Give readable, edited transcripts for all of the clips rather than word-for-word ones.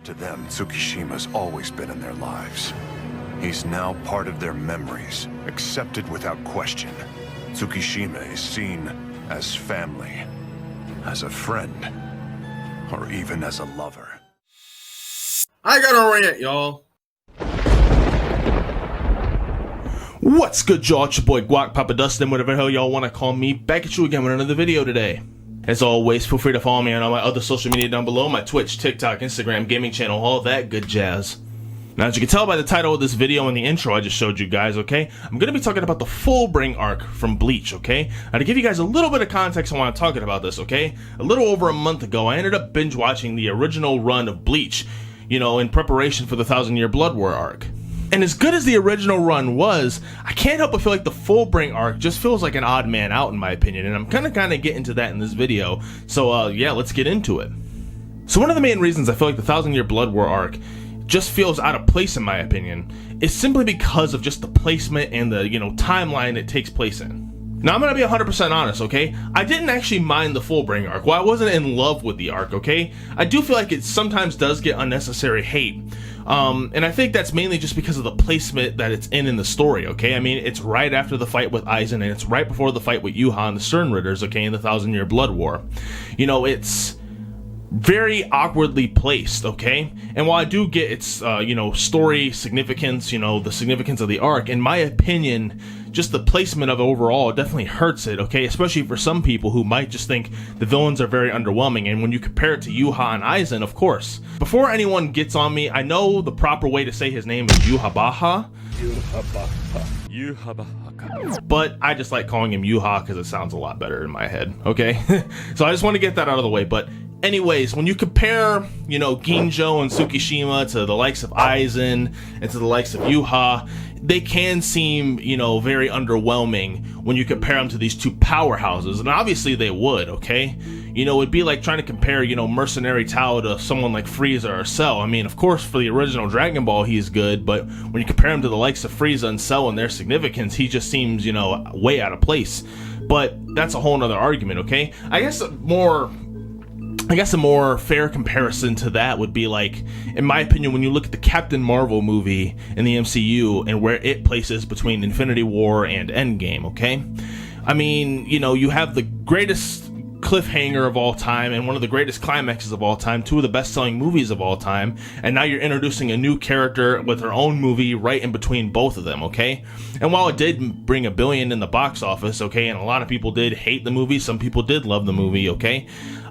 To them, Tsukishima's always been in their lives. He's now part of their memories, accepted without question. Tsukishima is seen as family, as a friend, or even as a lover. I got a rant, y'all. What's good, y'all? It's your boy Guac, Papa Dustin, whatever the hell y'all want to call me. Back at you again with another video today. As always, feel free to follow me on all my other social media down below, my Twitch, TikTok, Instagram, gaming channel, all that good jazz. Now, as you can tell by the title of this video and the intro I just showed you guys, okay, I'm going to be talking about the Fullbring arc from Bleach, okay? Now, to give you guys a little bit of context on why I'm talking about this, okay? A little over a month ago, I ended up binge watching the original run of Bleach, you know, in preparation for the 1,000-Year Blood War arc. And as good as the original run was, I can't help but feel like the Fullbring arc just feels like an odd man out in my opinion, and I'm gonna get into that in this video. So yeah, let's get into it. So one of the main reasons I feel like the 1,000-Year Blood War arc just feels out of place in my opinion is simply because of just the placement and the, you know, timeline it takes place in. Now, I'm gonna be 100% honest, okay? I didn't actually mind the Fullbring arc. Well, I wasn't in love with the arc, okay? I do feel like it sometimes does get unnecessary hate. And I think that's mainly just because of the placement that it's in the story, okay? I mean, it's right after the fight with Aizen, and it's right before the fight with Yuha and the Sternritters, okay, in the 1,000-Year Blood War. You know, it's very awkwardly placed, okay? And while I do get its, you know, story significance, you know, the significance of the arc, in my opinion, just the placement of it overall definitely hurts it, okay? Especially for some people who might just think the villains are very underwhelming, and when you compare it to Yuha and Aizen, of course. Before anyone gets on me, I know the proper way to say his name is Yuhabaha. But I just like calling him Yuha because it sounds a lot better in my head, okay? So I just want to get that out of the way, but anyways, when you compare, you know, Ginjo and Tsukishima to the likes of Aizen and to the likes of Yuha, they can seem, you know, very underwhelming when you compare them to these two powerhouses, and obviously they would, okay? You know, it'd be like trying to compare, you know, Mercenary Tao to someone like Frieza or Cell. I mean, of course, for the original Dragon Ball, he's good, but when you compare him to the likes of Frieza and Cell and their significance, he just seems, you know, way out of place. But that's a whole nother argument, okay? I guess a more fair comparison to that would be like, in my opinion, when you look at the Captain Marvel movie in the MCU and where it places between Infinity War and Endgame, okay? I mean, you know, you have the greatest cliffhanger of all time and one of the greatest climaxes of all time, two of the best-selling movies of all time, and now you're introducing a new character with her own movie right in between both of them, okay? And while it did bring $1 billion in the box office, okay, and a lot of people did hate the movie, some people did love the movie, okay?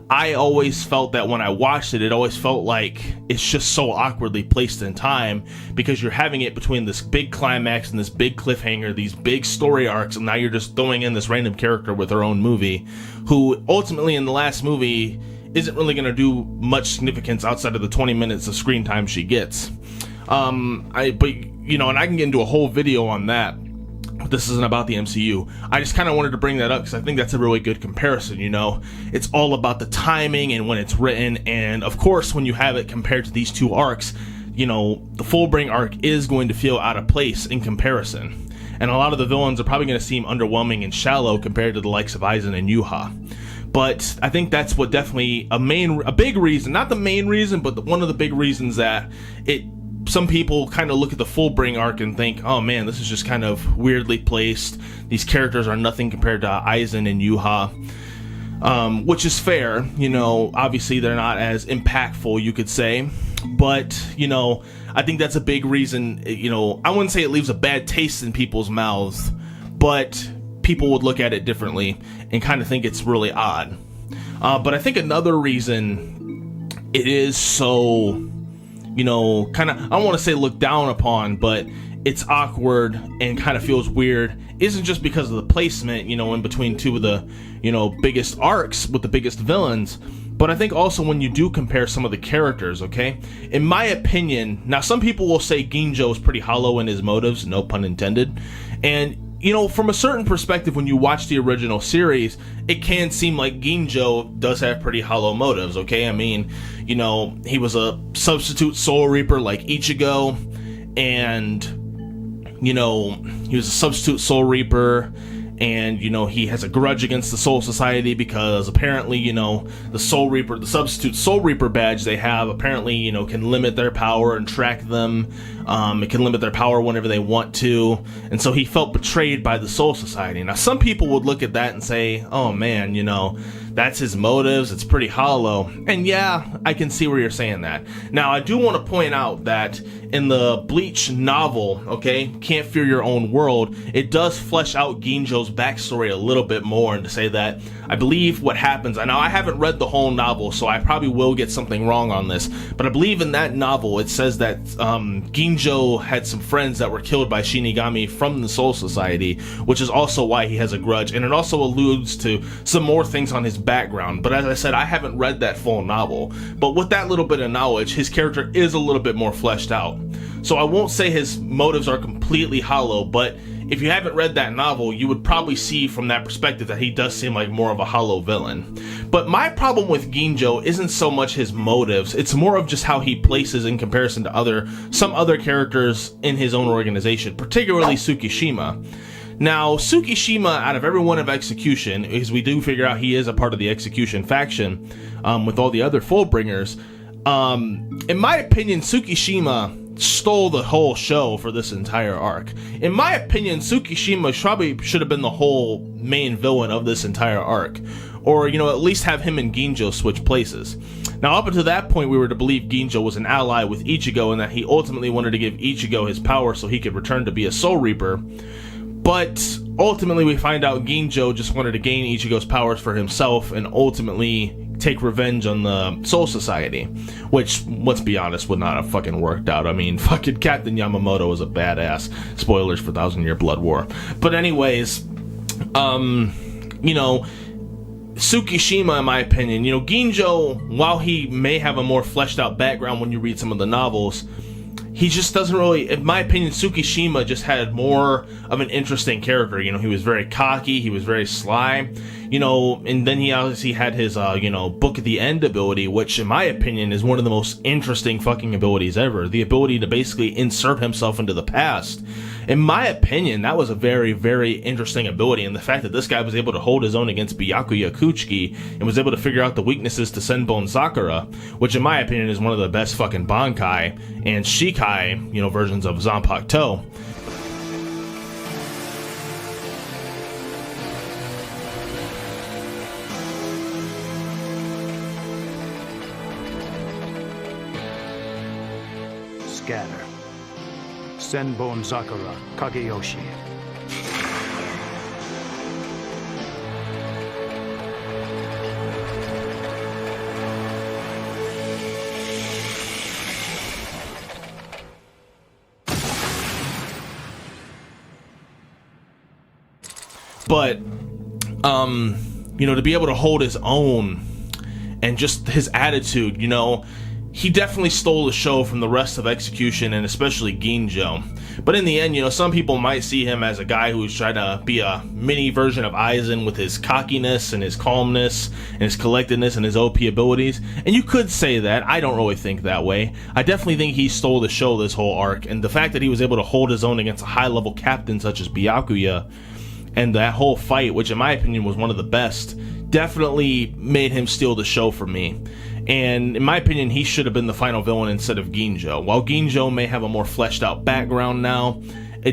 I always felt that when I watched it, it always felt like it's just so awkwardly placed in time because you're having it between this big climax and this big cliffhanger, these big story arcs, and now you're just throwing in this random character with her own movie who ultimately in the last movie isn't really going to do much significance outside of the 20 minutes of screen time she gets. But, you know, and I can get into a whole video on that. But this isn't about the MCU. I just kind of wanted to bring that up because I think that's a really good comparison, you know? It's all about the timing and when it's written, and of course when you have it compared to these two arcs, you know, the Fullbring arc is going to feel out of place in comparison. And a lot of the villains are probably going to seem underwhelming and shallow compared to the likes of Aizen and Yuha. But I think that's what definitely a big reason, not the main reason, but one of the big reasons that some people kind of look at the Fullbring arc and think, oh man, this is just kind of weirdly placed. These characters are nothing compared to Aizen and Yuha, which is fair. You know, obviously they're not as impactful, you could say. But, you know, I think that's a big reason. You know, I wouldn't say it leaves a bad taste in people's mouths, but people would look at it differently and kind of think it's really odd. But I think another reason it is so, you know, kind of, I don't want to say looked down upon, but it's awkward and kind of feels weird, isn't just because of the placement, you know, in between two of the, you know, biggest arcs with the biggest villains, but I think also when you do compare some of the characters, okay? In my opinion, now some people will say Ginjo is pretty hollow in his motives, no pun intended, and you know, from a certain perspective, when you watch the original series, it can seem like Ginjo does have pretty hollow motives, okay? I mean, you know, he was a substitute Soul Reaper like Ichigo, and, you know, he was a substitute Soul Reaper, and he has a grudge against the Soul Society because apparently the Soul Reaper, the substitute Soul Reaper badge they have, apparently can limit their power and track them. It can limit their power whenever they want to, and so he felt betrayed by the Soul Society. Now some people would look at that and say, oh man, that's his motives, it's pretty hollow. And yeah, I can see where you're saying that. Now I do want to point out that in the Bleach novel, okay, Can't Fear Your Own World, it does flesh out Ginjo's backstory a little bit more, and to say that I believe what happens, now I haven't read the whole novel, so I probably will get something wrong on this, but I believe in that novel it says that Ginjo had some friends that were killed by Shinigami from the Soul Society, which is also why he has a grudge, and it also alludes to some more things on his background. But as I said, I haven't read that full novel, but with that little bit of knowledge, his character is a little bit more fleshed out. So I won't say his motives are completely hollow, but if you haven't read that novel, you would probably see from that perspective that he does seem like more of a hollow villain. But my problem with Ginjo isn't so much his motives, it's more of just how he places in comparison to some other characters in his own organization, particularly Tsukishima. Now, Tsukishima, out of everyone of Execution, because we do figure out he is a part of the Execution faction with all the other Fullbringers, in my opinion, Tsukishima stole the whole show for this entire arc. In my opinion, Tsukishima probably should have been the whole main villain of this entire arc. Or, at least have him and Ginjo switch places. Now, up until that point, we were to believe Ginjo was an ally with Ichigo and that he ultimately wanted to give Ichigo his power so he could return to be a Soul Reaper. But ultimately, we find out Ginjo just wanted to gain Ichigo's powers for himself and ultimately take revenge on the Soul Society, which, let's be honest, would not have fucking worked out. I mean, fucking Captain Yamamoto was a badass. Spoilers for Thousand Year Blood War. But anyways, Tsukishima, in my opinion, Ginjo, while he may have a more fleshed out background when you read some of the novels, he just doesn't really, in my opinion, Tsukishima just had more of an interesting character. He was very cocky, he was very sly, and then he obviously had his, Book at the End ability, which in my opinion is one of the most interesting fucking abilities ever. The ability to basically insert himself into the past. In my opinion, that was a very, very interesting ability, and the fact that this guy was able to hold his own against Byakuya Kuchiki and was able to figure out the weaknesses to Senbon Sakura, which in my opinion is one of the best fucking Bankai and Shikai, versions of Zanpakuto. Scatter. Senbon Sakura, Kageyoshi. But, to be able to hold his own and just his attitude, he definitely stole the show from the rest of Execution and especially Ginjo. But in the end, some people might see him as a guy who's trying to be a mini version of Aizen with his cockiness and his calmness and his collectedness and his OP abilities. And you could say that. I don't really think that way. I definitely think he stole the show this whole arc. And the fact that he was able to hold his own against a high-level captain such as Byakuya and that whole fight, which in my opinion was one of the best, definitely made him steal the show for me. And in my opinion, he should have been the final villain instead of Ginjo. While Ginjo may have a more fleshed out background now, he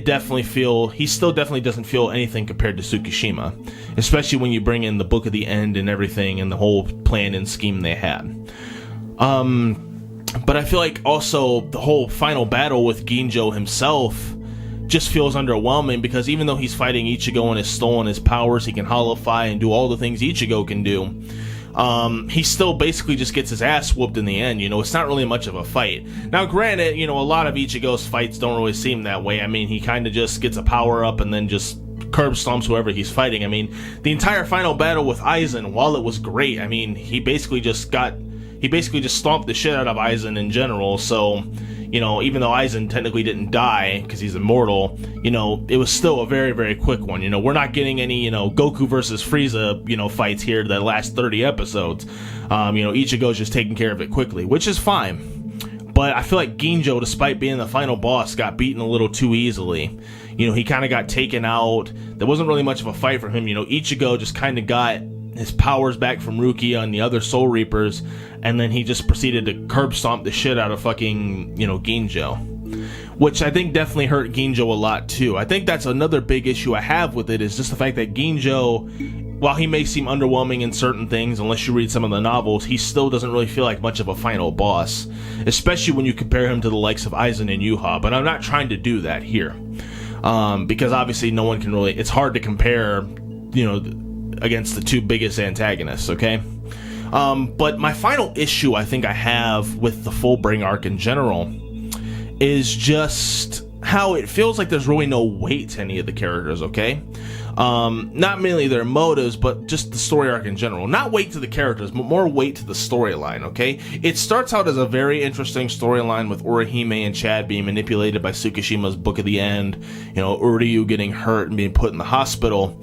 still definitely doesn't feel anything compared to Tsukishima, especially when you bring in the Book of the End and everything and the whole plan and scheme they had. But I feel like also the whole final battle with Ginjo himself just feels underwhelming, because even though he's fighting Ichigo and has stolen his powers, he can holofy and do all the things Ichigo can do, he still basically just gets his ass whooped in the end. It's not really much of a fight. Now granted, a lot of Ichigo's fights don't really seem that way. I mean, he kind of just gets a power up and then just curb stomps whoever he's fighting. I mean, the entire final battle with Aizen, while it was great, I mean, he basically just stomped the shit out of Aizen in general. So, even though Aizen technically didn't die because he's immortal, it was still a very, very quick one. We're not getting any, Goku versus Frieza, fights here that last 30 episodes. Ichigo's just taking care of it quickly, which is fine. But I feel like Ginjo, despite being the final boss, got beaten a little too easily. You know, he kind of got taken out. There wasn't really much of a fight for him. You know, Ichigo just kind of got his powers back from Rukia and the other Soul Reapers, and then he just proceeded to curb stomp the shit out of fucking, you know, Ginjo. Which I think definitely hurt Ginjo a lot too. I think that's another big issue I have with it, is just the fact that Ginjo, while he may seem underwhelming in certain things, unless you read some of the novels, he still doesn't really feel like much of a final boss. Especially when you compare him to the likes of Aizen and Yuha, but I'm not trying to do that here. Because obviously no one can really, it's hard to compare, you know, against the two biggest antagonists, okay? But my final issue I think I have with the Fullbring arc in general is just how it feels like there's really no weight to any of the characters, okay? Not merely their motives, but just the story arc in general. Not weight to the characters, but more weight to the storyline, okay? It starts out as a very interesting storyline with Orihime and Chad being manipulated by Tsukishima's Book of the End, you know, Uryu getting hurt and being put in the hospital.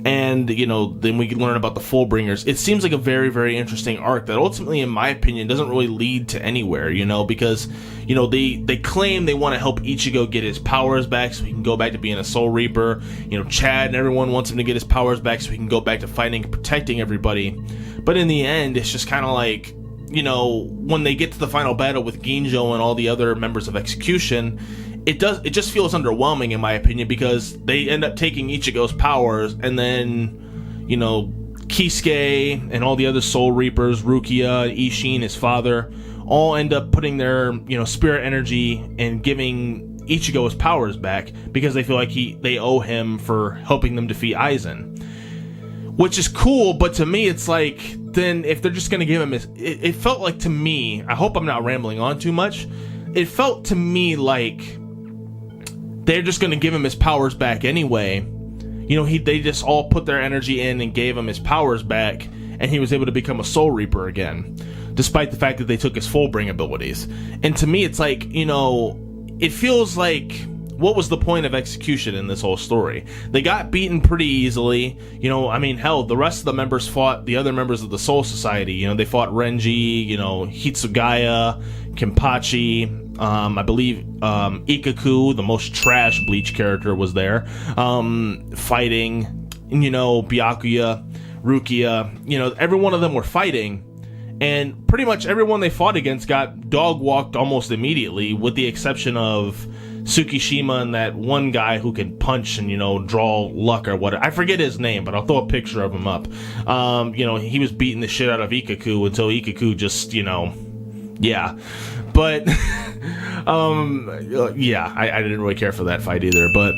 And, you know, then we can learn about the Fullbringers. It seems like a very, very interesting arc that ultimately, in my opinion, doesn't really lead to anywhere, you know, because, you know, they claim they want to help Ichigo get his powers back so he can go back to being a Soul Reaper. You know, Chad and everyone wants him to get his powers back so he can go back to fighting and protecting everybody. But in the end, it's just kind of like, you know, when they get to the final battle with Ginjo and all the other members of Execution, it just feels underwhelming in my opinion, because they end up taking Ichigo's powers, and then, you know, Kisuke and all the other Soul Reapers, Rukia, Ishin, his father, all end up putting their, you know, spirit energy and giving Ichigo his powers back because they feel like they owe him for helping them defeat Aizen. Which is cool, but to me it's like, then if they're just gonna give him his, it felt like to me, I hope I'm not rambling on too much, it felt to me like they're just going to give him his powers back anyway. You know, they just all put their energy in and gave him his powers back, and he was able to become a Soul Reaper again, despite the fact that they took his Fullbring abilities. And to me, it's like, you know, it feels like, what was the point of Execution in this whole story? They got beaten pretty easily. You know, I mean, hell, the rest of the members fought the other members of the Soul Society. You know, they fought Renji, you know, Hitsugaya, Kenpachi, I believe Ikaku, the most trash Bleach character, was there, fighting, you know, Byakuya, Rukia, you know, every one of them were fighting, and pretty much everyone they fought against got dog-walked almost immediately, with the exception of Tsukishima and that one guy who can punch and, you know, draw luck or whatever. I forget his name, but I'll throw a picture of him up. You know, he was beating the shit out of Ikaku until Ikaku just, you know, yeah. But, yeah, I didn't really care for that fight either. But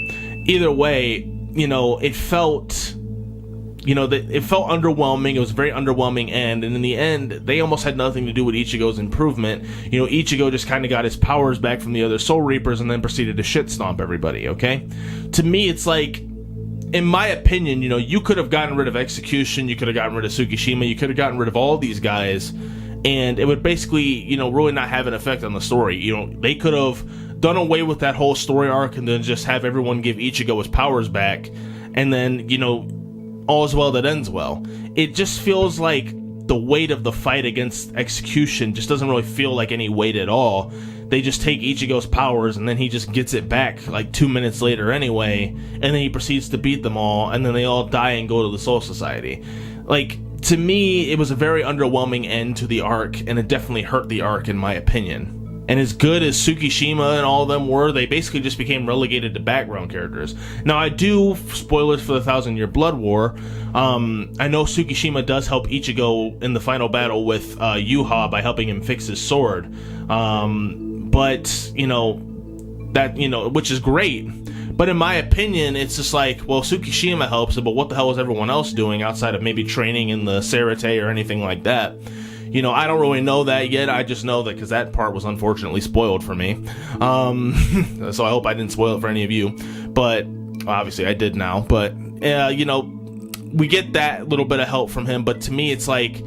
either way, you know, it felt, you know, it felt underwhelming. It was a very underwhelming end. And in the end, they almost had nothing to do with Ichigo's improvement. You know, Ichigo just kind of got his powers back from the other Soul Reapers and then proceeded to shit stomp everybody, okay? To me, it's like, in my opinion, you know, you could have gotten rid of Execution, you could have gotten rid of Tsukishima, you could have gotten rid of all these guys, and it would basically, you know, really not have an effect on the story. You know, they could have done away with that whole story arc and then just have everyone give Ichigo his powers back, and then, you know, all is well that ends well. It just feels like the weight of the fight against Execution just doesn't really feel like any weight at all. They just take Ichigo's powers and then he just gets it back like 2 minutes later anyway, and then he proceeds to beat them all, and then they all die and go to the Soul Society. Like, to me, it was a very underwhelming end to the arc, and it definitely hurt the arc in my opinion. And as good as Tsukishima and all of them were, they basically just became relegated to background characters. Now, I do, spoilers for the 1,000-Year Blood War, I know Tsukishima does help Ichigo in the final battle with Yuha by helping him fix his sword. But, you know, that, you know, which is great. But in my opinion, it's just like, well, Tsukishima helps him, but what the hell is everyone else doing outside of maybe training in the Serite or anything like that? You know, I don't really know that yet. I just know that because that part was unfortunately spoiled for me. So I hope I didn't spoil it for any of you. But obviously I did now. But, you know, we get that little bit of help from him. But to me, it's like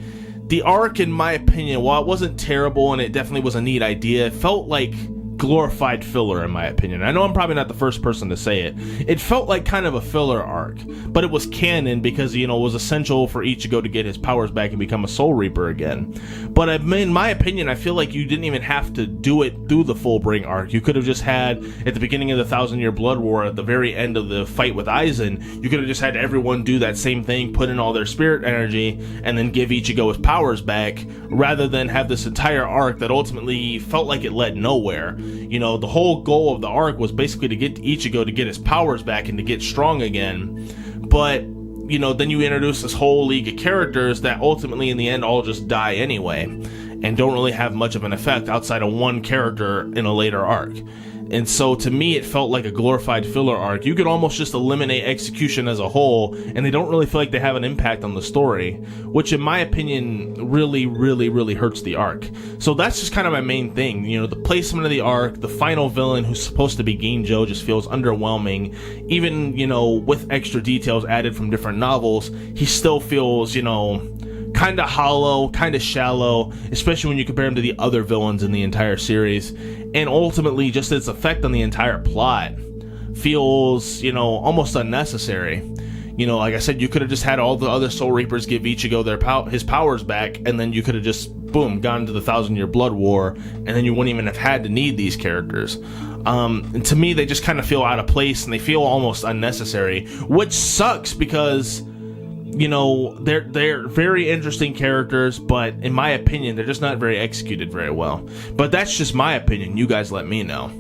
the arc, in my opinion, while it wasn't terrible and it definitely was a neat idea, it felt like glorified filler in my opinion. I know I'm probably not the first person to say it. It felt like kind of a filler arc, but it was canon because, you know, it was essential for Ichigo to get his powers back and become a Soul Reaper again. But in my opinion, I feel like you didn't even have to do it through the Fullbring arc. You could have just had, at the beginning of the 1,000-Year Blood War, at the very end of the fight with Aizen, you could have just had everyone do that same thing, put in all their spirit energy, and then give Ichigo his powers back, rather than have this entire arc that ultimately felt like it led nowhere. You know, the whole goal of the arc was basically to get Ichigo to get his powers back and to get strong again. But, you know, then you introduce this whole league of characters that ultimately in the end all just die anyway, and don't really have much of an effect outside of one character in a later arc. And so to me, it felt like a glorified filler arc. You could almost just eliminate execution as a whole, and they don't really feel like they have an impact on the story, which in my opinion really, really, really hurts the arc. So that's just kind of my main thing. You know, the placement of the arc, the final villain who's supposed to be Ginjo just feels underwhelming. Even, you know, with extra details added from different novels, he still feels, you know, kind of hollow, kind of shallow, especially when you compare him to the other villains in the entire series. And ultimately, just its effect on the entire plot feels, you know, almost unnecessary. You know, like I said, you could have just had all the other Soul Reapers give Ichigo his powers back, and then you could have just, boom, gone to the 1,000-Year Blood War, and then you wouldn't even have had to need these characters. And to me, they just kind of feel out of place, and they feel almost unnecessary, which sucks because, you know, they're very interesting characters, but in my opinion, they're just not very executed very well. But that's just my opinion. You guys let me know.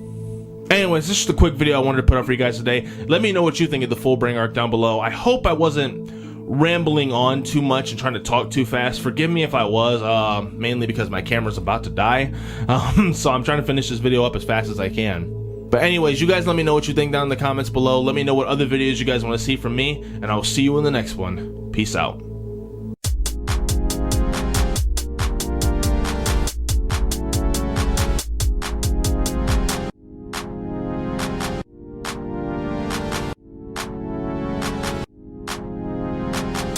Anyways, this is just a quick video I wanted to put up for you guys today. Let me know what you think of the Fullbring arc down below. I hope I wasn't rambling on too much and trying to talk too fast. Forgive me if I was, mainly because my camera's about to die. So I'm trying to finish this video up as fast as I can. But anyways, you guys let me know what you think down in the comments below. Let me know what other videos you guys want to see from me, and I'll see you in the next one. Peace out.